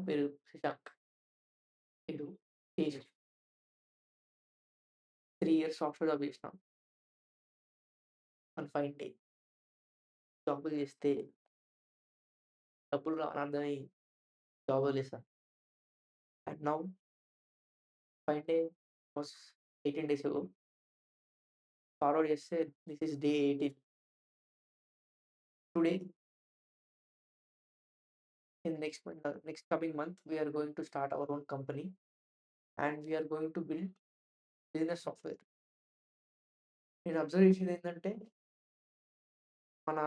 పేరు శశాంక్. వీడు age 3 years software job చేసినా. వన్ ఫైన్ డే జాబ్ చేస్తే డబ్బులు రానర్థమై జాబ్ వదిలేసా. And now fine day was 18 days ago. Forward చేస్తే this is day 18. Today in next coming month, we are going to start our own company and we are going to build business software. నేను observe చేసింది ఏంటంటే మన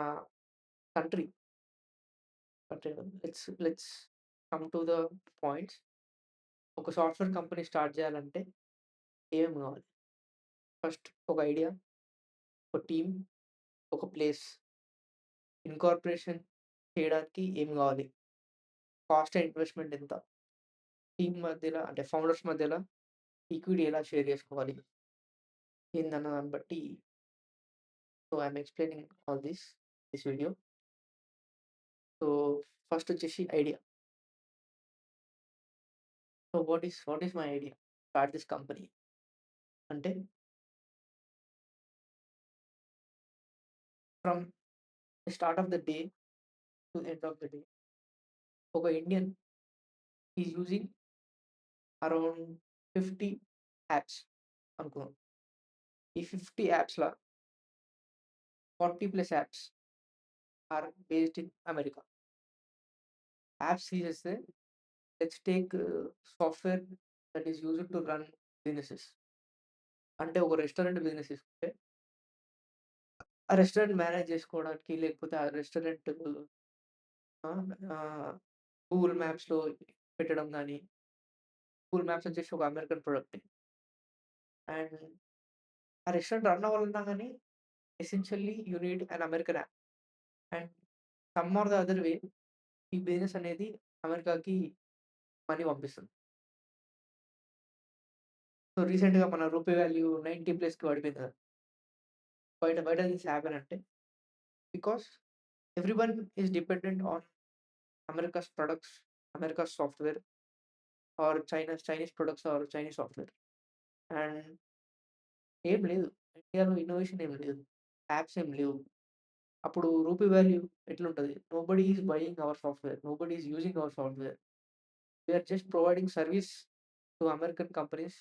country let's come to the points. ఒక software company start చేయాలంటే ఏమేమి కావాలి? First ఒక idea, ఒక టీమ్, ఒక ప్లేస్. ఇన్కార్పొరేషన్ చేయడానికి ఏమి కావాలి? కాస్ట్ అండ్ ఇన్వెస్ట్‌మెంట్ ఎంత? టీమ్ మధ్యల అంటే ఫౌండర్స్ మధ్యల ఈక్విటీ ఎలా షేర్ చేసుకోవాలి? ఏందన్న దాన్ని బట్టి I'm explaining all this video. So, first వచ్చేసి idea. So, what is my idea? Start this company అంటే from the start of the day to end of the day ఒక Indian is using around 50 apps అనుకుందాం. ఈ 50 యాప్స్‌ల 40+ apps are based in America. Apps తీసేస్తే let's take software that is used to run businesses. అంటే ఒక restaurant business తీసుకుంటే, ఆ restaurant manage చేసుకోవడానికి లేకపోతే ఆ రెస్టారెంట్ ఆహ్, గూగుల్ మ్యాప్స్‌లో పెట్టడం గాని, గూగుల్ మ్యాప్స్ వచ్చేసి ఒక అమెరికన్ ప్రొడక్టే. అండ్ ఆ రెస్టారెంట్ రన్ అవ్వాలన్నా గాని essentially you need an American app. And some or the other way ఈ బిజినెస్ అనేది అమెరికాకి మనీ పంపిస్తుంది. సో, రీసెంట్‌గా మన రూపీ వాల్యూ 90+కి పడిపోయింది కదా! బయట దిస్ హ్యాపెన్ అంటే because everyone is dependent on America's products, America's software or Chinese products or Chinese software. And ఏం లేదు. ఇండియాలో ఇన్నోవేషన్ ఏమి లేదు. యాప్స్ ఏమి లేవు. అప్పుడు రూపీ వాల్యూ ఎట్లుంటది? Nobody is buying our software. Nobody is using our software. We are just providing service to American companies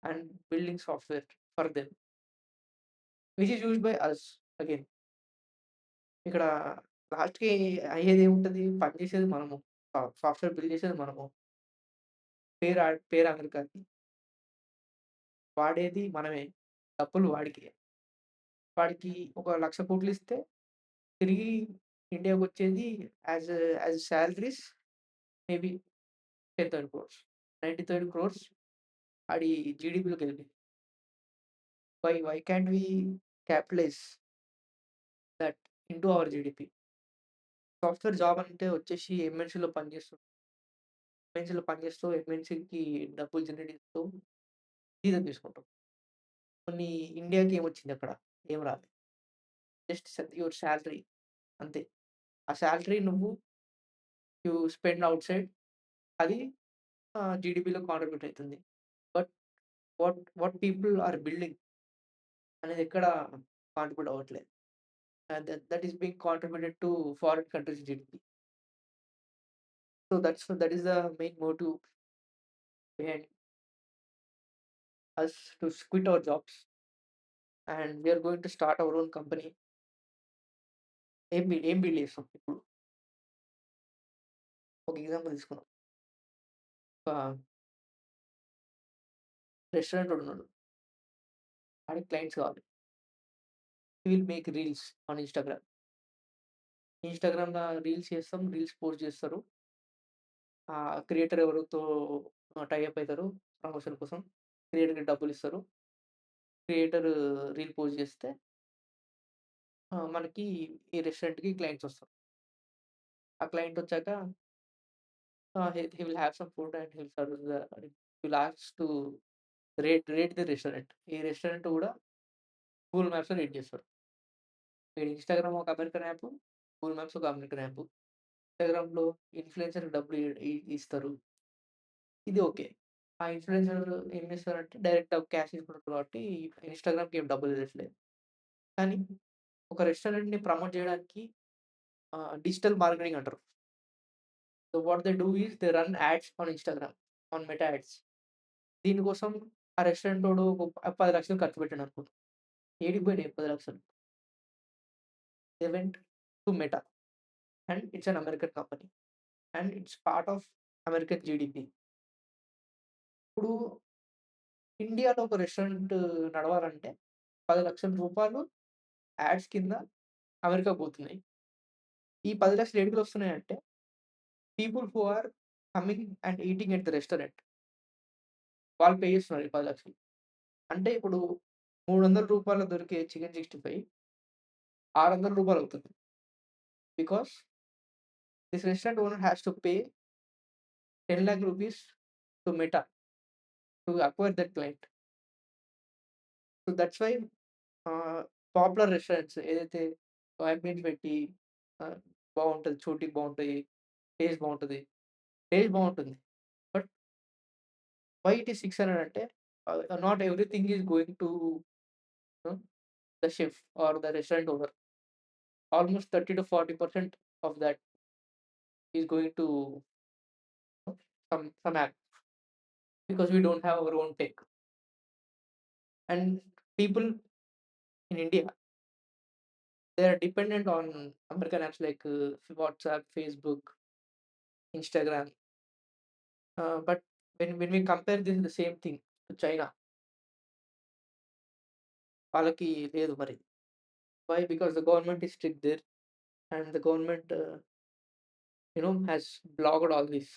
and building software for them. Which is used by us again. ఇక్కడ లాస్ట్‌కి అయ్యేదేముంటది? పని చేసేది మనము. Software build చేసేది మనము. పేరు అమెరికాకి. వాడేది మనమే. డబ్బులు వాడికే. వాడికి ఒక 1,00,00,000,00,000 ఇస్తే తిరిగి ఇండియాకొచ్చేది as salaries maybe 10,000 crores. 90,000 crores ఆడి జీడీపీలోకెళ్ళిపోయింది. Why can't we capitalize that into our GDP? Software job అంటే వచ్చేసి ఎంఎన్‌సీలో పనిచేస్తూ ఎంఎన్‌సీకి డబ్బులు జనరేట్ చేస్తూ జీతం తీసుకుంటాం. కొన్ని ఇండియాకి ఏమొచ్చిందక్కడ? ఏం రాలే. జస్ట్ యువర్ సాలరీ అంతే. ఆ సాలరీ యూ స్పెండ్ ఔట్‌సైడ్ అది జీడీపీలో కాంట్రిబ్యూట్ అయితుంది. But what people are building అనేది ఎక్కడ కాంట్రిబ్యూట్ అవ్వట్లేదు. That is being contributed to foreign countries GDP. So, that is the main motive behind us to quit our jobs and we are going to start our own company. ఏం build చేస్తాం ఇప్పుడు? ఒక example తీసుకుందాం. ఒక రెస్టారెంటోడున్నాడు. వాడికి clients కావాలి. He will make reels on Instagram. ఇన్‌స్టాగ్రామ్‌ల reels చేస్తాం. రీల్స్ పోస్ట్ చేస్తారు. క్రియేటర్ ఎవరితో టై అప్ అయితారు ప్రమోషన్ కోసం. క్రియేటర్‌కి డబ్బులిస్తారు. క్రియేటర్ రీల్ పోస్ట్ చేస్తే మనకి ఈ రెస్టారెంట్‌కి క్లయింట్స్ వస్తారు. ఆ క్లయింట్ వచ్చాక he will have some food and he will serve he will ask to rate the restaurant. ఈ రెస్టారెంట్ గూడా గూగుల్ మ్యాప్స్‌లో రేట్ చేస్తారు. వీడి ఇన్‌స్టాగ్రామ్ ఒక అమెరికన్ యాపు, గూగుల్ మ్యాప్స్ ఒక అమెరికన్ యాపు. ఇన్‌స్టాగ్రామ్‌లో ఇన్‌ఫ్లుయెన్సర్‌కి డబ్బులు ఇస్తారు. ఇది ఓకే. ఆ ఇన్‌ఫ్లుయెన్సర్ ఏం చేస్తారంటే డైరెక్ట్ క్యాష్ తీసుకుంటారు కాబట్టి ఇన్‌స్టాగ్రామ్‌కి ఏం డబ్బులు ఇవ్వట్లేదు. కానీ ఒక రెస్టారెంట్‌ని ప్రమోట్ చేయడానికి డిజిటల్ మార్కెటింగ్ అంటారు. So, what they do is they run ads on Instagram, on meta ads. దీనికోసం ఆ రెస్టారెంటోడు ఒక 10,00,000 ఖర్చు పెట్టాడనుకో. ఏడికి పోయినాయి 10,00,000? They went to meta and it's an American company and it's part of American GDP. ఇప్పుడు ఇండియాలో ఒక రెస్టారెంట్ నడవాలంటే రూ. 10,00,000 యాడ్స్ కింద అమెరికాకు పోతున్నాయి. ఈ 10,00,000 ఏడికెళ్ళొస్తున్నాయంటే people who are coming and eating at the restaurant. వాళ్ళు పే చేస్తున్నారు ఈ 10,00,000. అంటే ఇప్పుడు రూ. 300 దొరికే చికెన్ 65 రూ. 600 అవుతుంది. Because this restaurant owner has to pay 10,00,000 rupees to Meta to acquire that client. So, that's why popular restaurants ఏదైతే అంబియన్స్ పెట్టి ఆహ్, బావుంటది. చూడనికి బావుంటాయి. టేస్ట్ బావుంటది. టేస్ట్ బావుంటుంది. బట్ వై ఇట్ ఈస్ 600 అంటే not everything is going to ah, the chef or the restaurant owner. Almost 30-40% of that is going to some app because we don't have our own tech. And people in India, they are dependent on American apps like WhatsApp, Facebook, Instagram. But when we compare this the same thing to China, వాళ్ళకి లేదు మరి. Why? Because the government is strict there and the government has blocked all this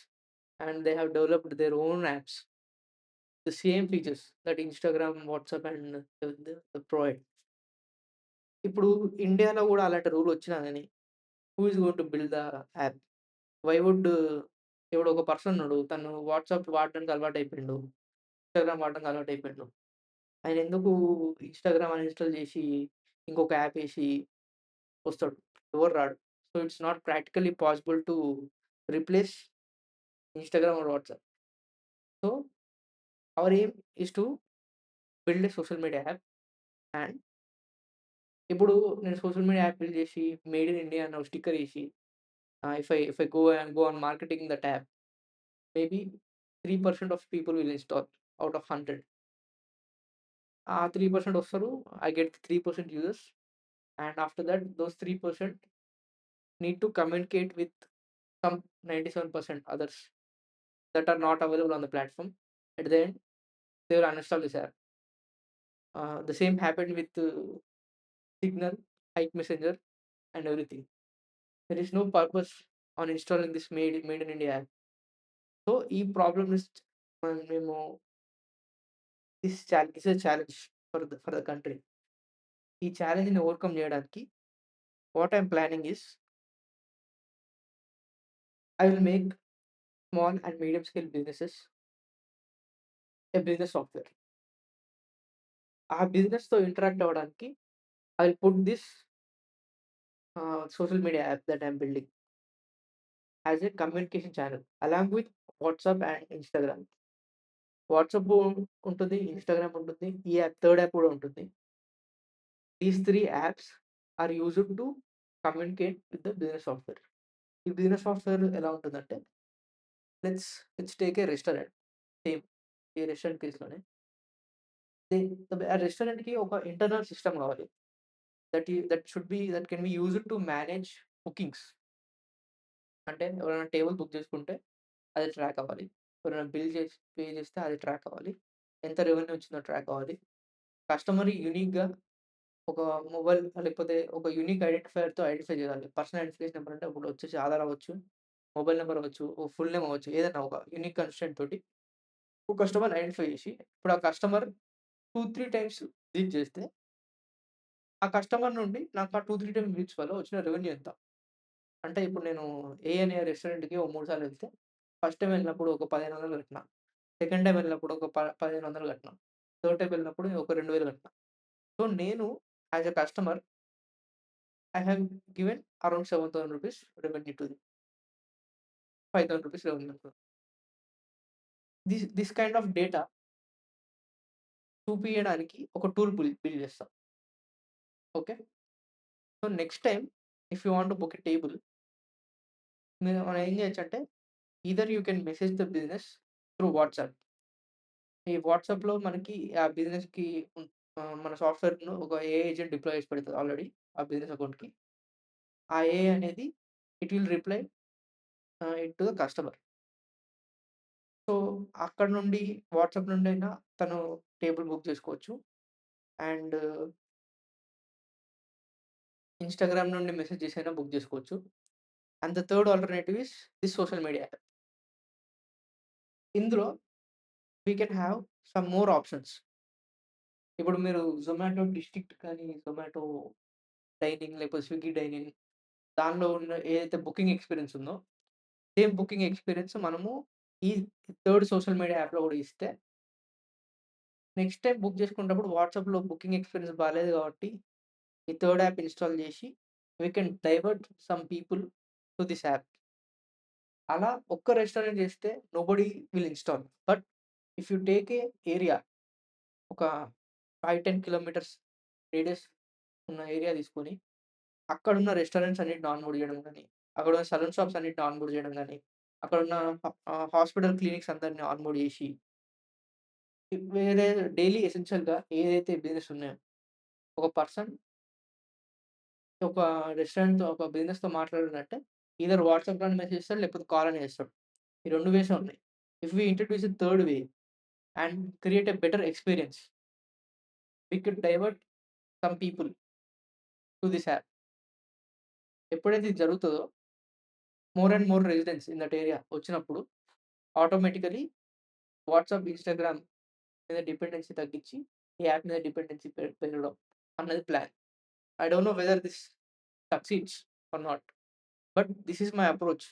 and they have developed their own apps, the same features that Instagram, WhatsApp and provide. ఇప్పుడు ఇండియాలో గూడా అలాంటి rule వచ్చినా గాని who is going to build the app? Why would ఎవడో ఒక person ఉన్నాడు. తను వాట్సాప్ వాడడానికి అలవాటయిపోయిండు. ఇన్‌స్టాగ్రామ్ వాడడానికి అలవాటయిపోయిండు. ఆయనెందుకు ఇన్‌స్టాగ్రామ్ అన్‌ఇన్‌స్టాల్ జేసి, ఇంకొక యాప్ ఏసి వస్తాడు. ఎవరు రాడు. So, it's not practically possible to replace Instagram are WhatsApp. So, hour aim is to build a social media app and ఇప్పుడు నేను social media app build JC made in India అని ఒక sticker AC if I go on marketing that app, maybe 3% of people will install out of 100. ఆ 3% వస్తారు. I get 3% users and after that those 3% need to communicate with some 97% others that are not available on the platform. At the end, they will uninstall this app. The same happened with Signal, Hike Messenger and everything. There is no purpose on installing this made in India app. So, ఈ problem is మేము this a challenge for the country. ఈ ఛాలెంజ్‌ని overcome జేయడానికి what I'm planning is I will make small and medium scale businesses a business software. ఆ బిజినెస్‌తో interact అవ్వడానికి I will put this social media app that I'm building as a communication channel along with WhatsApp and Instagram. WhatsApp ఉంటుంది, Instagram ఉంటుంది. ఈ app third app కూడా ఉంటుంది. These 3 apps are used to communicate with the business software. ఈ business software ఎలా ఉంటుందంటే let's let's take a restaurant. Same ఈ restaurant కేస్‌లోనే దే ఆ రెస్టారెంట్‌కి ఒక ఇంటర్నల్ సిస్టమ్ కావాలి. That can be used to manage bookings. అంటే ఎవరైనా టేబుల్ బుక్ చేసుకుంటే అది ట్రాక్ అవ్వాలి. ఎవరైనా బిల్ చేసి పే చేస్తే అది ట్రాక్ అవ్వాలి. ఎంత రెవెన్యూ వచ్చిందో ట్రాక్ అవ్వాలి. కస్టమర్ యూనిక్‌గా ఒక మొబైల్ లేకపోతే ఒక యూనిక్ ఐడెంటిఫైయర్‌తో ఐడెంటిఫై చేయాలి. పర్సనల్ ఐడెంటిఫికేషన్ నంబర్ అంటే ఇప్పుడు వచ్చేసి ఆధార్ అవ్వచ్చు, మొబైల్ నంబర్ అవ్వచ్చు, ఓ ఫుల్ నేమ్ అవ్వచ్చు. ఏదైనా ఒక యూనిక్ కన్‌స్ట్రెయింట్ తోటి ఒక కస్టమర్‌ని ఐడెంటిఫై చేసి, ఇప్పుడు ఆ కస్టమర్ 2, 3 టైమ్స్ విజిట్ చేస్తే, ఆ కస్టమర్ నుండి నాకు ఆ 2, 3 టైమ్స్ విజిట్స్ వల్ల వచ్చిన రెవెన్యూ ఎంత? అంటే ఇప్పుడు నేను ఏ అనే రెస్టారెంట్‌కి ఓ 3 సార్లు వెళ్తే, ఫస్ట్ టైమ్ వెళ్ళినప్పుడు ఒక 1500 కట్టినా. సెకండ్ టైమ్ వెళ్ళినప్పుడు ఒక 1500 కట్టినా. థర్డ్ టైమ్ వెళ్ళినప్పుడు ఒక 2000 కట్టినా. సో, నేను as a customer I have given around 7,000 rupees revenue to them. రూ. 5,000 revenue. This kind of data చూపియడానికి ఒక టూల్ బిల్డ్ చేస్తాం. Okay. So, next time if you want to book a table మనం ఏం చేయొచ్చంటే either you can message the business through WhatsApp. ఈ వాట్సాప్‌లో మనకి ఆ బిజినెస్‌కి మన సాఫ్ట్‌వేర్‌ను ఒక ఏఐ ఏజెంట్ డిప్లాయ్ చేసి పెడతది ఆల్రెడీ ఆ బిజినెస్ అకౌంట్‌కి. ఆ ఏఐ అనేది it will reply it to the customer. So, అక్కడ నుండి వాట్సాప్ నుండైనా తను టేబుల్ బుక్ చేసుకోవచ్చు. అండ్ ఇన్‌స్టాగ్రామ్ నుండి మెసేజ్ చేసైనా బుక్ చేసుకోవచ్చు. And the third alternative is this social media app. ఇందులో we can have some more options. ఇప్పుడు మీరు జొమాటో డిస్ట్రిక్ట్ కానీ, జొమాటో డైనింగ్ లేకపోతే స్విగ్గీ డైనింగ్ దానిలో ఉన్న ఏదైతే బుకింగ్ ఎక్స్‌పీరియన్స్ ఉందో, సేమ్ బుకింగ్ ఎక్స్‌పీరియన్స్ మనము ఈ థర్డ్ సోషల్ మీడియా యాప్‌లో గూడా ఇస్తే, నెక్స్ట్ టైమ్ బుక్ చేసుకునేటప్పుడు వాట్సాప్‌లో బుకింగ్ ఎక్స్‌పీరియన్స్ బాలేదు కాబట్టి, ఈ థర్డ్ యాప్ ఇన్‌స్టాల్ చేసి we can divert some people to this app. అలా ఒక్క రెస్టారెంట్ చేస్తే nobody will install. But if you take a area ఒక 5, 10 కిలోమీటర్స్ రేడియస్ ఉన్న ఏరియా తీసుకొని, అక్కడున్న రెస్టారెంట్స్ అన్నిటిని ఆన్‌బోర్డ్ చేయడం గానీ, అక్కడున్న సలూన్ షాప్స్ అన్నిటిని ఆన్‌బోర్డ్ చేయడం గానీ, అక్కడున్న హాస్పిటల్ క్లినిక్స్ అందరిని ఆన్‌బోర్డ్ చేసి, వేరే డైలీ ఎసెన్షియల్‌గా ఏదైతే బిజినెస్ ఉన్నాయో, ఒక పర్సన్ ఒక రెస్టారెంట్‌తో ఒక బిజినెస్‌తో మాట్లాడాలంటే, ఈదర్ వాట్సాప్‌లోనే మెసేజ్ చేస్తాడు, లేకపోతే కాల్ అనే చేస్తాడు. ఈ 2 వేసే ఉన్నాయి. If we introduce a third way and create a better experience, we could divert some people to this app. ఎప్పుడైతే ఇది జరుగుతదో, more and more residents in that area వచ్చినప్పుడు, ఆటోమేటికల్లీ వాట్సాప్, ఇన్‌స్టాగ్రామ్ మీద డిపెండెన్సీ తగ్గించి, ఈ యాప్ మీద dependency పెరగడం అన్నది plan. I don't know whether this succeeds or not. But this is my approach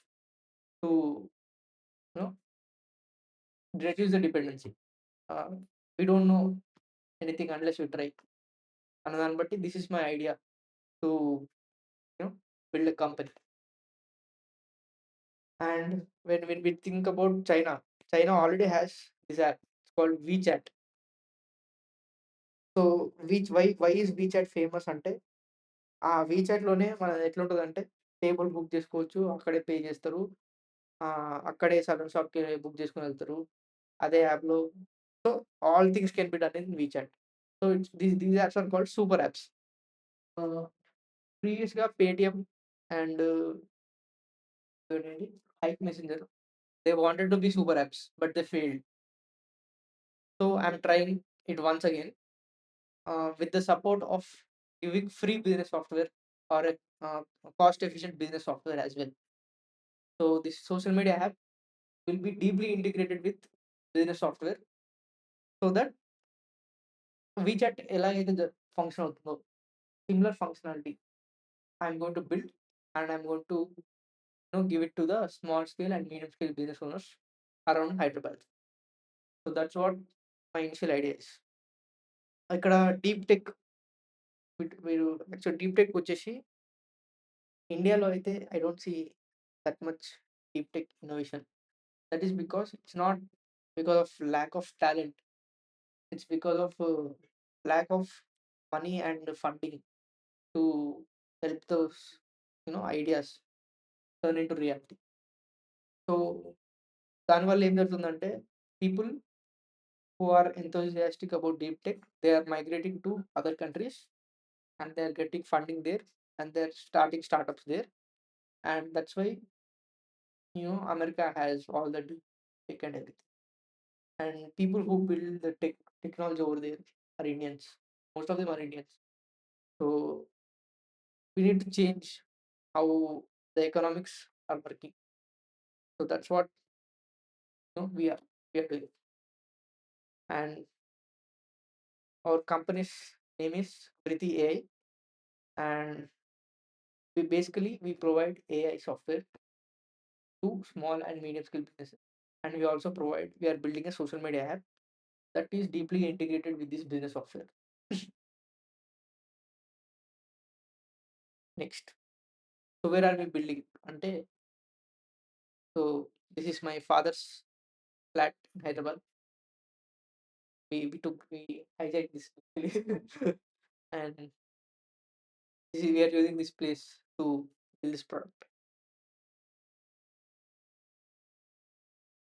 to you know reduce the dependency. We don't know anything unless we try అన్న దాన్ని బట్టి this is my idea to you no build a company. And when we think about China, China already has this app. It's called WeChat. So, why is WeChat famous అంటే, ఆ వీచాట్‌లోనే మనది ఎట్లుంటదంటే, table book చేసుకోవచ్చు. అక్కడే pay చేస్తరు. అక్కడే saloon షాప్‌కి book చేసుకొని ఎళ్తరు. అదే యాప్‌లో so, all things can be done in WeChat. So, these apps are called super apps. Ah, ప్రీవియస్‌గా పేటీఎం అండ్ ఇదేంటి Hike messenger they wanted to be super apps but they failed. So, I'm trying it once again with the support of giving free business software or a cost efficient business software as well. So, this social media app will be deeply integrated with business software so that WeChat ఎలాగైతే function అవుతుందో similar functionality I'm going to build and I'm going to give it to the small scale and medium scale business owners around Hyderabad. So, that's what my initial idea is. ఇక్కడ deep tech మీరు actual deep టెక్‌కొచ్చేసి ఇండియాలో అయితే I don't see that much deep tech innovation. That is because it's not because of lack of talent. It's because of lack of money and funding to help those ideas turn into reality. So, దానివల్ల ఏం జరుగుతుందంటే people who are enthusiastic about deep tech they are migrating to other countries and they are getting funding there and they're starting startups there, and that's why America has all the tech and everything, and people who build the technology over there are Indians. Most of them are Indians. So we need to change how the economics are working. So that's what we are doing. And our company's name is Priti AI, and we provide AI software to small and medium scale businesses. And we are building a social media app that is deeply integrated with this business software. Next. So where are we building? Ante, so this is my father's flat in Hyderabad. We hijacked this and we are using this place to build this product.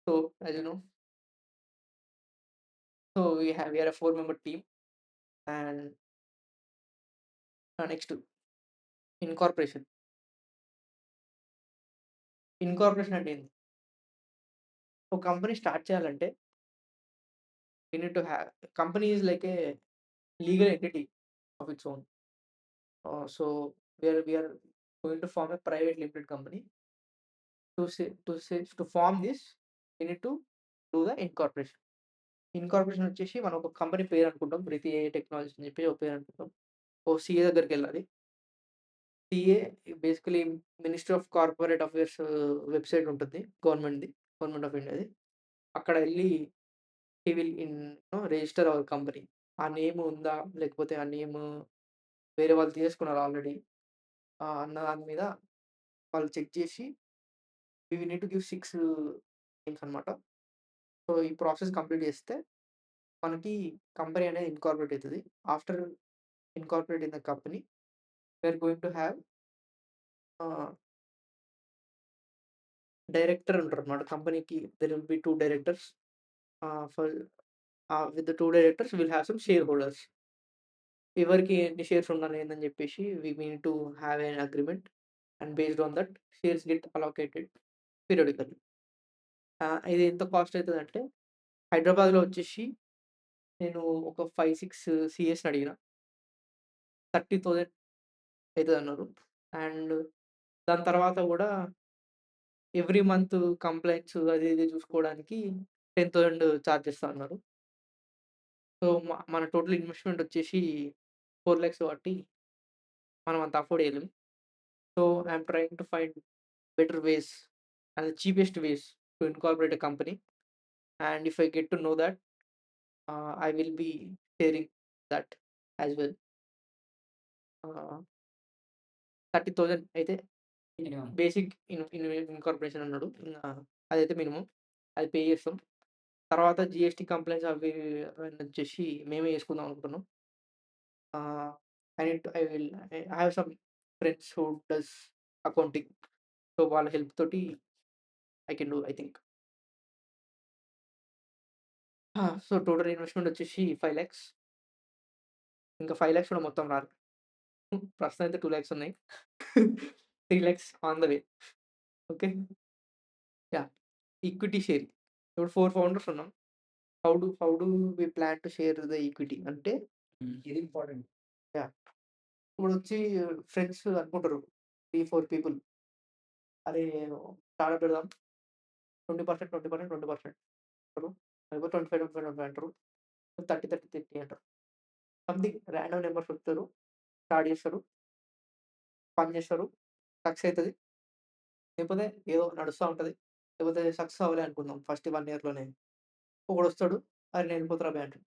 So as you know, so we are a four-member team, and next incorporation. Incorporation అంటే ఏంది? ఒక company start చేయాలంటే you need to have company is like a legal entity of its own. So we are going to form a private limited company. To form this, we need to do the incorporation. Incorporation వచ్చేసి మనం ఒక company పేరు అనుకుంటాం. ప్రీతి AI technologies అని చెప్పి ఒక పేరు అనుకుంటాం. ఓ సీఏ దగ్గరికెళ్ళాలి. CA basically ministry of corporate affairs website ఉంటుంది. గవర్నమెంట్‌ది. గవర్నమెంట్ ఆఫ్ ఇండియాది. అక్కడ ఎళ్లి he will register our company. ఆ నేమ్ ఉందా? లేకపోతే ఆ నేమ్ వేరే వాళ్ళు తీసేసుకున్నారా ఆల్రెడీ? అన్న దాని మీద వాళ్ళు చెక్ చేసి we need to give 6 names అన్నమాట. సో, ఈ ప్రాసెస్ కంప్లీట్ చేస్తే మనకి కంపెనీ అనేది ఇన్కార్పొరేట్ అయితది. After incorporate in the company we are going to have ah, director ఉంటారన్నమాట. కంపెనీకి there will be 2 directors. For with the 2 directors will have some share holders. ఎవరికి ఎన్ని షేర్స్ ఉండాలి ఏందని చెప్పేసి we need to have an agreement. And based on that shares get allocated periodically. ఇది ఎంత cost అయితదంటే హైదరాబాద్‌లో వచ్చేసి నేను ఒక 5, 6 సీఎస్‌ని అడిగిన. 30,000 అయితదన్నారు. అండ్ దాని తర్వాత గూడా ఎవ్రీ మంత్ కంప్లెయింట్స్ అది ఇది చూసుకోవడానికి 10,000 చార్జ్ చేస్తా అన్నారు. సో, మన టోటల్ ఇన్వెస్ట్‌మెంట్ వచ్చేసి 4,00,000 కాబట్టి మనం అంత అఫోర్డ్ చేయలేం. So, I'm trying to find better ways and cheapest ways to incorporate a company. And if I get to know that I will be sharing that as well. 30,000 అయితే minimum. Basic incorporation అన్నాడు. అదైతే minimum. అది pay చేస్తాం. తర్వాత GST complaints అవి ఇవి అవన్నీ వచ్చేసి మేమే చేసుకుందాం అనుకుంటున్నాం. I have some friends who does accounting. So, వాళ్ళ హెల్ప్ తోటి I can do I think. So, total investment వచ్చేసి 5,00,000. ఇంకా 5,00,000 కూడా మొత్తం రాదు. ప్రస్తుతం అయితే 2,00,000 ఉన్నాయి. 3,00,000 on the way. Okay. Yeah! Equity sharing. ఇప్పుడు 4 ఫౌండర్స్ ఉన్నాం. How do we plan to share the equity అంటే ఇది ఇంపార్టెంట్. యాహ్! ఇప్పుడొచ్చి ఫ్రెండ్స్ అనుకుంటారు. 3, 4 పీపుల్ అరే! స్టార్టప్ పెడదాం. 20%, 20%, 20% అంటారు. లేకపోతే 25, 25, 25 అంటారు. 30, 30, 30 అంటారు. సంథింగ్ రాండమ్ నంబర్స్ చెప్తారు. స్టార్ట్ చేస్తారు. పని చేస్తారు. సక్సెస్ అయితది. లేకపోతే ఏదో నడుస్తా ఉంటది. లేకపోతే సక్సెస్ అవ్వలే అనుకుందాం ఫస్ట్ 1 ఇయర్‌లోనే. ఒకడొస్తాడు. "అరే! నేను వెళ్ళిపోతున్నా బే" అంటాడు.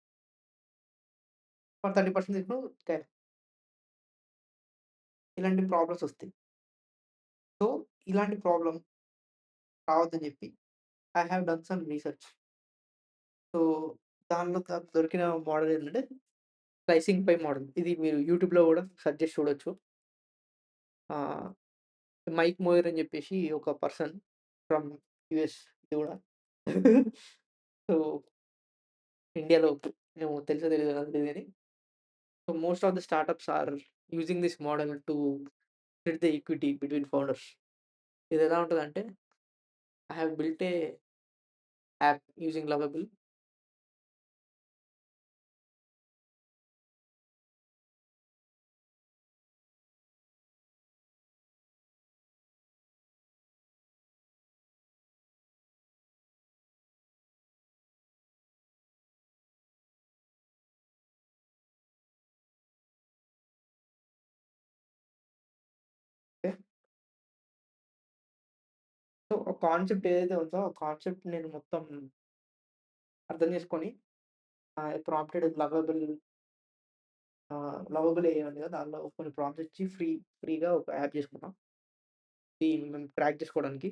వాడు 30% తీసుకొని క్యారీ. ఇలాంటి ప్రాబ్లమ్స్ ఒస్తాయి. సో, ఇలాంటి ప్రాబ్లమ్ రావద్దని చెప్పి I have done some research. So, దానిలో దొరికిన మోడల్ ఏంటంటే స్లైసింగ్ పై మోడల్. ఇది మీరు యూట్యూబ్‌లో గూడా సెర్చ్ చేసి చూడొచ్చు. ఆహ్, మైక్ మోయర్ అని చెప్పేసి ఒక పర్సన్ ఫ్రమ్ యూఎస్ ఇది గూడా. సో, ఇండియాలో ఏమో తెలుసో తెలీదో నాకు తెలీదు గాని so, most of the startups are using this model to split the equity between founders. ఇదెలా ఉంటదంటే I have built a app using Lovable. Okay. So, ఒక కాన్సెప్ట్ ఏదైతే ఉందో, ఆ కాన్సెప్ట్ నేను మొత్తం అర్థం చేసుకొని ప్రాంప్టెడ్ లవబుల్ ఏఐ ఉంది కదా! దానిలో కొన్ని ప్రాంప్ట్స్ ఇచ్చి ఫ్రీగా ఒక యాప్ చేసుకున్నాం. ఇది మేము క్రాక్ చేసుకోవడానికి.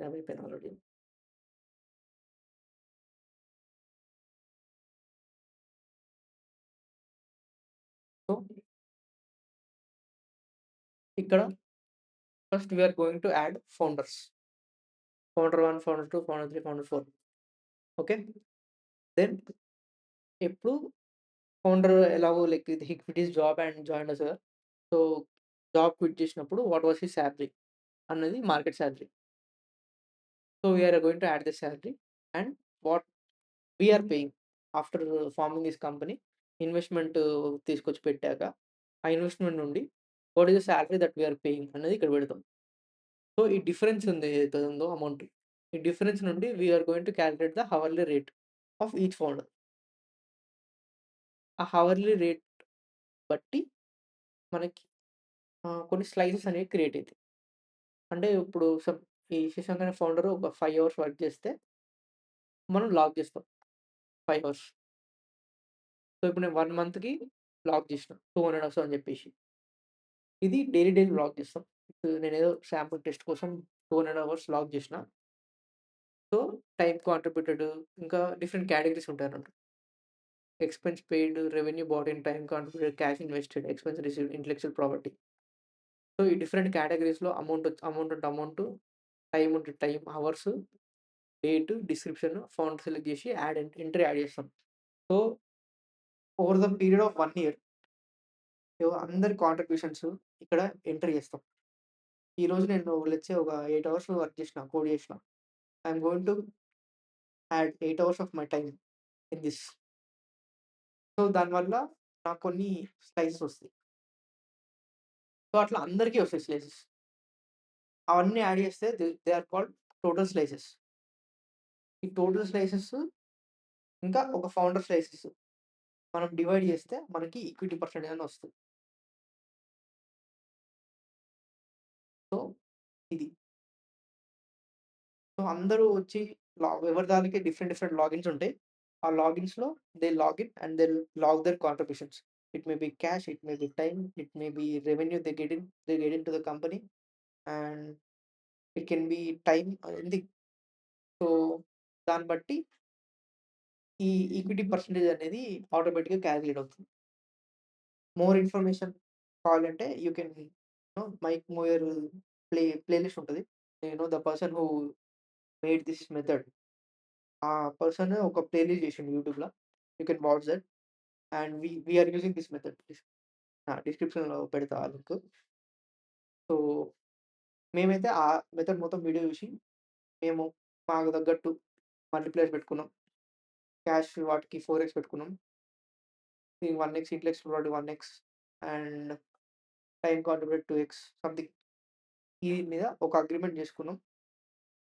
అయిపోయింది ఆల్రెడీ. సో, ఇక్కడ first we are going to add founders. Founder 1, founder 2, founder 3, founder 4. Okay. Then ఎప్పుడు ఫౌండర్ ఎలాగో like he quit his job and joined us. So, job quit చేసినప్పుడు వాట్ వాస్ హిస్ సాలరీ అన్నది market salary. So, we are going to add this salary and what we are paying after forming this company. Investment తీసుకొచ్చి పెట్టాక, ఆ investment నుండి what is the salary that we are paying అన్నది ఇక్కడ పెడతాం. So, ఈ difference ఉంది ఏదైతే ఉందో అమౌంట్. ఈ డిఫరెన్స్ నుండి we are going to calculate the hourly rate of each founder. ఆ హవర్లీ రేట్ బట్టి మనకి కొన్ని స్లైసెస్ అనేవి క్రియేట్ అయితాయి. అంటే ఇప్పుడు ఈ శశాంక్ అనే ఫౌండర్ ఒక 5 అవర్స్ వర్క్ చేస్తే మనం లాక్ చేస్తాం 5 అవర్స్. సో, ఇప్పుడు నేను 1 మంత్‌కి లాక్ చేసిన 200 అవర్స్ అని చెప్పేసి. ఇది డైలీ లాక్ చేస్తాం. ఇప్పుడు నేనేదో శాంపుల్ టెస్ట్ కోసం 200 అవర్స్ లాక్ చేసిన. సో, టైమ్ కాంట్రిబ్యూటెడ్ ఇంకా డిఫరెంట్ కేటగరీస్ ఉంటాయన్నమాట. Expense paid, revenue bought in, time contributed, cash invested, expense received, intellectual property. So, ఈ డిఫరెంట్ కేటగరీస్‌లో అమౌంట్ ఉంటే అమౌంట్, టైమ్ ఉంటే time, hours, date, description, founder select చేసి entry add చేస్తాం. So, over the period of 1 year అందరి contributions ఇక్కడ enter చేస్తాం. ఈరోజు నేను లెట్స్ సే ఒక 8 అవర్స్ వర్క్ చేసిన, కోడ్ చేసిన. I am going to add 8 hours of my time in this. So, దానివల్ల నాకు కొన్ని స్లైసెస్ వస్తాయి. సో, అట్లా అందరికీ వస్తాయి స్లైసెస్. అవన్నీ యాడ్ చేస్తే they are called total slices. ఈ టోటల్ స్లైసెస్ ఇంకా ఒక ఫౌండర్ స్లైసెస్ మనం డివైడ్ చేస్తే మనకి ఈక్విటీ పర్సెంటేజ్ అని వస్తది. సో, ఇది. సో, అందరూ వచ్చి ఎవరి దానికి డిఫరెంట్ లాగిన్స్ ఉంటాయి. ఆ లాగిన్స్‌లో they login and they log their contributions. It may be cash, it may be time, it may be revenue they get into the company and it can be time anything. So, దాన్ని బట్టి ఈ equity percentage అనేది ఆటోమేటిక్‌గా calculate అవుతుంది. More information కావాలంటే you can Mike Moyer playlist ఉంటది. The person who made this method. ఆ person ఒక ప్లేలిస్ట్ చేసిండు యూట్యూబ్‌ల. You can watch that and we are using this method. డిస్క్రిప్షన్‌లో పెడతా ఆ లింక్. సో, మేమైతే ఆ మెథడ్ మొత్తం వీడియో చూసి మేము మాకు తగ్గట్టు మల్టిప్లైయర్స్ పెట్టుకున్నాం. క్యాష్ వాటికి 4x పెట్టుకున్నాం. ఈ 1x intellectual property 1x and time contributed 2x something. దీని మీద ఒక అగ్రీమెంట్ చేసుకున్నాం.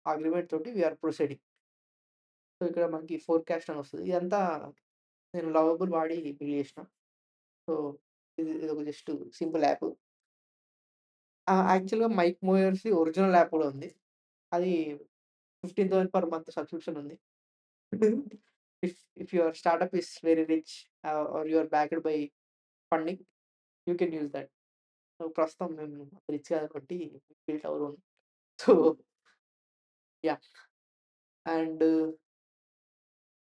ఆ అగ్రీమెంట్ తోటి వి ఆర్ ప్రొసీడింగ్. సో, ఇక్కడ మనకి ఫోర్‌కాస్ట్ అని వస్తది. ఇదంతా నేను లవబుల్ వాడి బిల్డ్ చేసిన. సో, ఇదొక జస్ట్ సింపుల్ యాప్. యాక్చువల్‌గా మైక్ మోయర్స్‌ది ఒరిజినల్ యాప్ కూడా ఉంది. అది 15,000 పర్ మంత్ సబ్స్క్రిప్షన్ ఉంది. If your startup is very rich or you are backed by funding, you can use that. So, ప్రస్తుతం మేము రిచ్ కాబట్టి built our own. So, yeah! And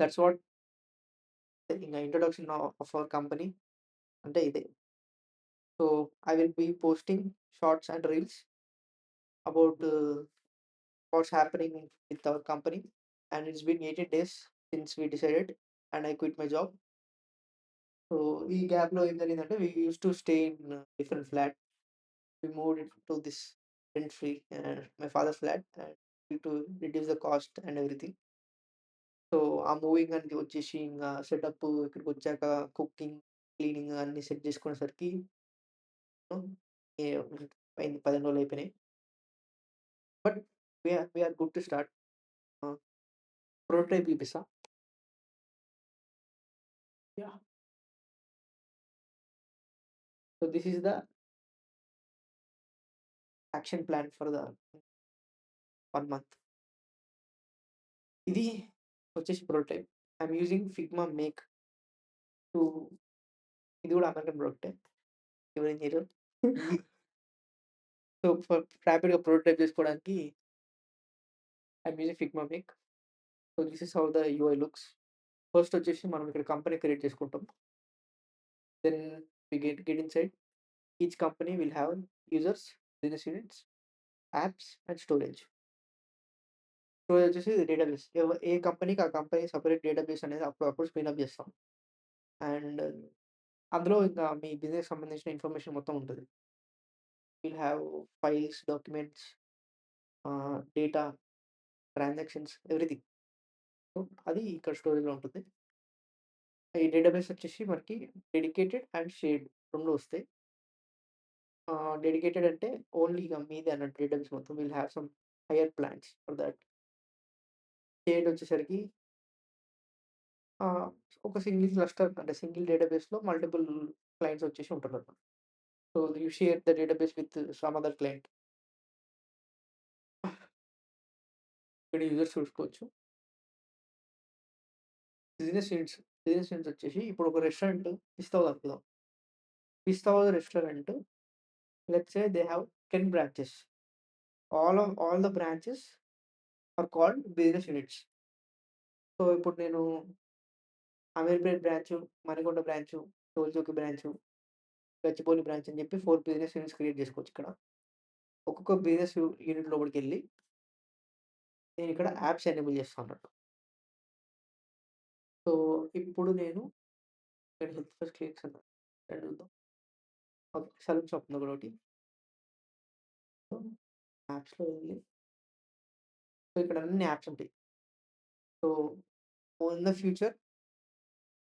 that's what ఇంగ introduction of our company అంటే ఇదే. So I will be posting shorts and reels about what's happening with our company. And it's been 18 days since we decided, and I quit my job. So ఈ గ్యాప్‌లో ఏం జరిగిందంటే we used to stay in different flat. We moved it to this rent free my father's flat and to reduce the cost and everything. So ఆ moving అని వచ్చేసి ఇంగా setup ఇక్కడికొచ్చాక cooking, cleaning అన్నీ సెట్ చేసుకునేసరికి ఏ అయింది 15 రోజులు అయిపోయినాయి. But we are good to start. Ah, prototype చూపిస్తా. Yeah! So this is the action plan for the 1 month. ఇది వచ్చేసి prototype. I'm using Figma make to ఇది కూడా అమెరికన్ ప్రొడక్టే. Civil engineer. సో ర్యాపిడ్‌గా ప్రోటోటైప్ చేసుకోవడానికి I'm using Figma make. So, this is how the UI looks. First వచ్చేసి మనం ఇక్కడ కంపెనీ క్రియేట్ చేసుకుంటాం. Then we get inside. Each company will have users, business units, apps and storage. Storage వచ్చేసి database. ఏ కంపెనీకి ఆ company separate database అనేది అప్పుడప్పుడు స్పిన్ అప్ చేస్తాం. అండ్ అందులో ఇంకా మీ బిజినెస్‌కి సంబంధించిన ఇన్ఫర్మేషన్ మొత్తం ఉంటది. Will have files, documents, data, transactions everything. So, అది ఇక్కడ స్టోరేజ్‌లో ఉంటుంది. ఈ డేటాబేస్ వచ్చేసి మనకి డెడికేటెడ్ అండ్ షేర్డ్ 2 వస్తాయి. డెడికేటెడ్ అంటే ఓన్లీ ఇగ మీదే అన్నట్టు డేటాబేస్ మొత్తం. Will have some higher plans for that. Shared వచ్చేసరికి ఆహ్, ఒక సింగిల్ క్లస్టర్ అంటే సింగిల్ డేటాబేస్‌లో మల్టిపుల్ క్లయింట్స్ వచ్చేసి ఉంటున్నారు. So, you share the database with some other client. ఇక్కడ యూజర్స్ చూసుకోవచ్చు. బిజినెస్ యూనిట్స్, బిజినెస్ యూనిట్స్ వచ్చేసి ఇప్పుడు ఒక రెస్టారెంట్ పిస్తావో అనుకుందాం. Pistavo restaurant let's say they have 10 branches. All the branches are called business units. So, ఇప్పుడు నేను Ameerpet branch, Manikonda branch, Tolichowki branch, Gachibowli branch అని చెప్పి 4 బిజినెస్ యూనిట్స్ క్రియేట్ చేసుకోవచ్చు ఇక్కడ. ఒక్కొక్క బిజినెస్ యూనిట్ లోపలికెళ్ళి నేనిక్కడ యాప్స్ ఎనేబుల్ చేస్తా అన్నట్టు. సో, ఇప్పుడు నేను ఇక్కడ హెల్త్ ఫస్ట్ క్లినిక్స్ అన్నా. ఇక్కడ చూద్దాం. ఓకే. సలూన్ షాప్ ఉంది ఒకటోటి. సో, యాప్స్‌లో వెళ్ళి సో, ఇక్కడ అన్ని యాప్స్ ఉంటాయి. సో, ఇన్ ద ఫ్యూచర్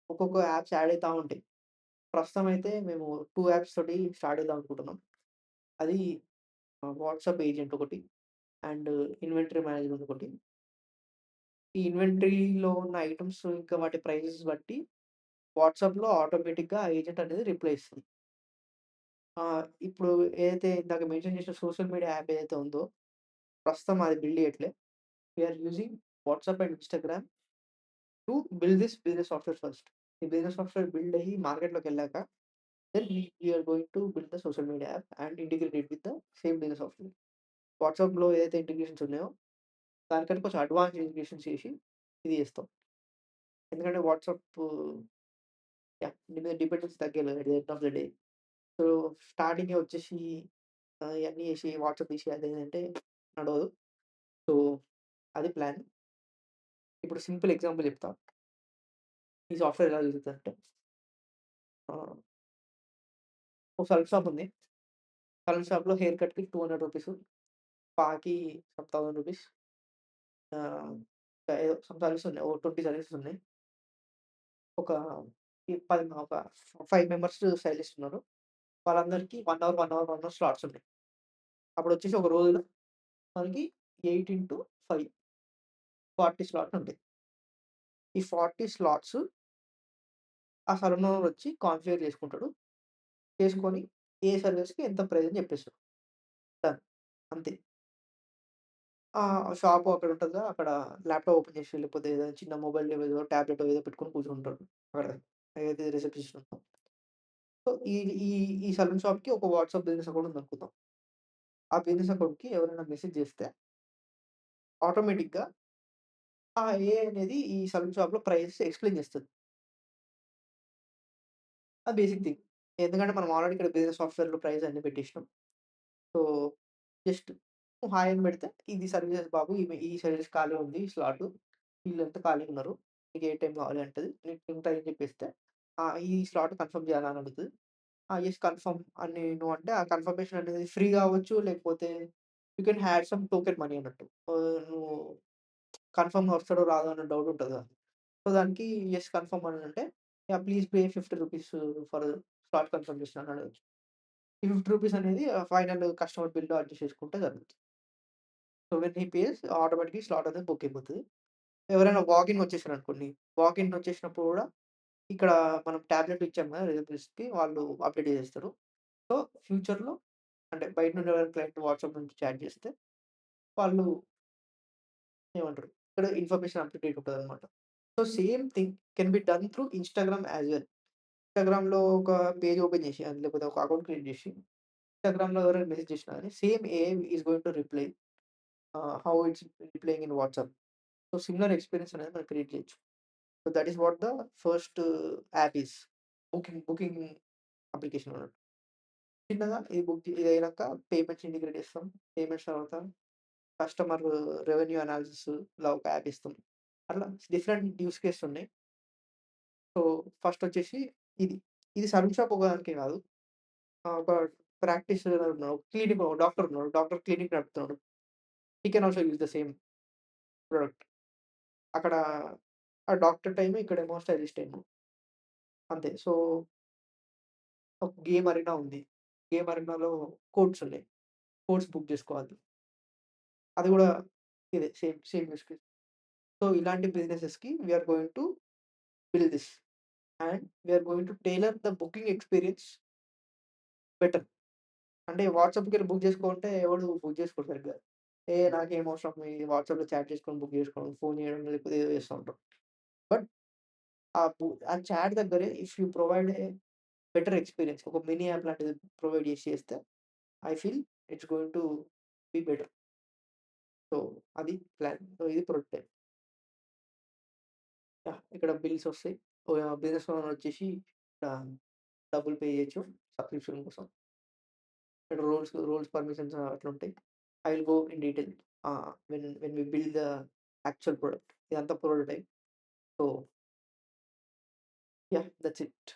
ఒక్కొక్క యాప్స్ యాడ్ అయితా ఉంటాయి. ప్రస్తుతం అయితే మేము 2 యాప్స్ తోటి స్టార్ట్ చేద్దాం అనుకుంటున్నాం. అది వాట్సాప్ ఏజెంట్ ఒకటి అండ్ ఇన్వెంటరీ మేనేజ్‌మెంట్ ఒకటి. ఈ ఇన్వెంటరీలో ఉన్న ఐటెమ్స్ ఇంకా వాటి ప్రైసెస్ బట్టి వాట్సాప్‌లో ఆటోమేటిక్‌గా ఆ ఏజెంట్ అనేది రిప్లై ఇస్తది. ఇప్పుడు ఏదైతే ఇందాక మెన్షన్ చేసిన సోషల్ మీడియా యాప్ ఏదైతే ఉందో ప్రస్తుతం అది బిల్డ్ చేయట్లే. We are using WhatsApp and Instagram to build this business software first. ఈ బిజినెస్ సాఫ్ట్‌వేర్ బిల్డ్ అయ్యి మార్కెట్‌లోకెళ్ళాక then we are going to build the social media app and integrate it with the same business software. వాట్సాప్‌లో ఏదైతే integrations ఉన్నాయో దానికంటే కొంచెం advance integrations చేసి ఇది చేస్తాం. ఎందుకంటే వాట్సాప్ దీని మీద డిపెండెన్సీ తగ్గాలి at the end of the day. So, స్టార్టింగే వచ్చేసి ఇయన్నీ చేసి వాట్సాప్ తీసి అది ఇది అంటే నడవదు. సో, అది ప్లాన్. ఇప్పుడు సింపుల్ ఎగ్జాంపుల్ చెప్తా. ఈ సాఫ్ట్‌వేర్ ఎలా జరుగుతదంటే ఆహ్, ఒక సలూన్ షాప్ ఉంది. సలూన్ షాప్‌లో హెయిర్ కట్‌కి రూ. 200, స్పాకి సమ్ రూ. 1000. ఆహ్, ఏదో సమ్ సర్వీసెస్ ఉన్నాయి. ఓ 20 సర్వీసెస్ ఉన్నాయి. ఒక 5 మెంబర్స్ స్టైలిస్ట్ ఉన్నారు. వాళ్ళందరికీ 1 అవర్, 1 అవర్, 1 అవర్ స్లాట్స్ ఉన్నాయి. అప్పుడొచ్చేసి ఒక రోజులో మనకి 8/5 40 స్లాట్స్ ఉంటాయి. ఈ 40 స్లాట్స్ ఆ సలూన్ ఓనర్ వచ్చి కాన్ఫిగర్ చేసుకుంటాడు. చేసుకొని ఏ సర్వీస్‌కి ఎంత ప్రైస్ అని చెప్పేస్తాడు. డన్. అంతే. షాపు అక్కడ ఉంటదా, అక్కడ ల్యాప్‌టాప్ ఓపెన్ చేసి లేకపోతే ఏదైనా చిన్న మొబైల్ ఏదో టాబ్లెటో ఏదో పెట్టుకొని కూర్చుంటాడు. అక్కడ ఏదైతే రిసెప్షనిస్ట్ ఉందో. సో, ఈ ఈ ఈ సలూన్ షాప్‌కి ఒక వాట్సాప్ బిజినెస్ అకౌంట్ ఉందనుకుందాం. ఆ బిజినెస్ అకౌంట్‌కి ఎవరైనా మెసేజ్ చేస్తే ఆటోమేటిక్‌గా ఆ ఏఐ అనేది ఈ సలూన్ షాప్‌లో ప్రైస్ ఎక్స్‌ప్లెయిన్ చేస్తది. అది బేసిక్ థింగ్. ఎందుకంటే మనం ఆల్రెడీ ఇక్కడ బిజినెస్ సాఫ్ట్‌వేర్‌లో ప్రైస్ అన్నీ పెట్టేసినాం. సో, జస్ట్ హాయ్ అని పెడితే ఇది సర్వీసెస్ బాబు ఈ సర్వీస్ ఖాళీ ఉంది స్లాటు. వీళ్ళంతా ఖాళీగున్నారు. మీకు ఏ టైం కావాలి అంటది. నీకు ఇంత అని చెప్పేస్తే ఈ స్లాట్ కన్ఫర్మ్ చేయాలా అని అడుగుతది. యెస్ కన్ఫర్మ్ అని నువ్వంటే ఆ కన్ఫర్మేషన్ అనేది ఫ్రీ కావచ్చు. లేకపోతే you can add some token money అన్నట్టు. నువ్వు కన్ఫర్మ్‌గా వస్తాడో రాదో అన్న డౌట్ ఉంటది కదా! సో, దానికి యెస్ కన్ఫర్మ్ అని అంటే please pay ₹50 for slot confirmation అని అడగొచ్చు. ఈ ₹50 అనేది ఫైనల్ కస్టమర్ బిల్‌లో అడ్జస్ట్ చేసుకుంటే సరిపోతది. సో, వెన్ హి పేస్ ఆటోమేటిక్‌గా స్లాట్ అనేది బుక్ అయిపోతది. ఎవరైనా వాకిన్ వచ్చేసారనుకోండి, వాకిన్ వచ్చేసినప్పుడు కూడా ఇక్కడ మనం టాబ్లెట్ ఇచ్చాం కదా! రిసెప్షనిస్ట్‌కి వాళ్ళు అప్డేట్ చేసేస్తారు. సో, ఫ్యూచర్‌లో అంటే బయట నుండి ఎవరైనా క్లయింట్ వాట్సాప్ నుంచి చాట్ చేస్తే వాళ్ళు ఏమంటారు? ఇక్కడ ఇన్ఫర్మేషన్ అప్డేట్ ఉంటదనమాట. So, same thing can be done through Instagram as well. ఇన్‌స్టాగ్రామ్‌లో ఒక పేజ్ ఓపెన్ చేసి లేకపోతే ఒక అకౌంట్ క్రియేట్ చేసి ఇన్‌స్టాగ్రామ్‌లో ఎవరైనా మెసేజ్ చేసినా గాని same AI is going to reply. How it's playing in WhatsApp. So, similar experience అనేది మనం క్రియేట్ చేయొచ్చు. So, that is what the first app is. Booking application అన్నట్టు. చిన్నగా ఇది ఇది అయినాక పేమెంట్స్ ఇంటిగ్రేట్ చేస్తాం. పేమెంట్స్ తర్వాత కస్టమర్ రెవెన్యూ అనాలిసిస్‌లా ఒక యాప్ ఇస్తాం. అట్లా డిఫరెంట్ యూజ్ కేసెస్ ఉన్నాయి. సో, ఫస్ట్ వచ్చేసి ఇది. ఇది సర్వీస్ షాప్ ఒకదానికే కాదు. ఒక ప్రాక్టీషనర్ ఉన్నాడు. క్లినిక్ డాక్టర్ ఉన్నాడు. డాక్టర్ క్లినిక్ నడుపుతున్నాడు. He can also use the same product. అక్కడ ఆ డాక్టర్ టైము, ఇక్కడేమో స్టైలిస్ట్ టైము. అంతే. సో, ఒక గేమ్ అరెనా ఉంది. గేమ్ అరెనాలో కోడ్స్ ఉన్నాయి. కోడ్స్ బుక్ చేసుకోవాలి. అది గూడా ఇదే సేమ్ యూజ్ కేస్. సో, ఇలాంటి బిజినెసెస్‌కి we are going to build this. And we are going to tailor the booking experience better. అంటే వాట్సాప్‌కెళ్ళి బుక్ చేసుకోమంటే ఎవడు బుక్ చేసుకోడు సరిగ్గా. నాకేం అవసరం ఈ వాట్సాప్‌లో చాట్ చేసుకొని బుక్ చేసుకోవడం, ఫోన్ చేయడం లేకపోతే ఏదో చేస్తా ఉంటాం. బట్ ఆ చాట్ దగ్గరే if you provide a better experience ఒక మినీ యాప్ లాంటిది ప్రొవైడ్ చేస్తే I feel it's going to be better. So, అది ప్లాన్. సో, ఇది ప్రొడక్ట్. ఇక్కడ బిల్స్ ఒస్తాయి. బిజినెస్ ఓనర్ వచ్చేసి ఇక్కడ డబ్బులు పే చేయొచ్చు సబ్స్క్రిప్షన్ కోసం. ఇక్కడ రూల్స్, పర్మిషన్స్ అట్లుంటాయి. I will go in detail when we build the actual product. ఇదంతా ప్రోటోటైప్. So, that's it.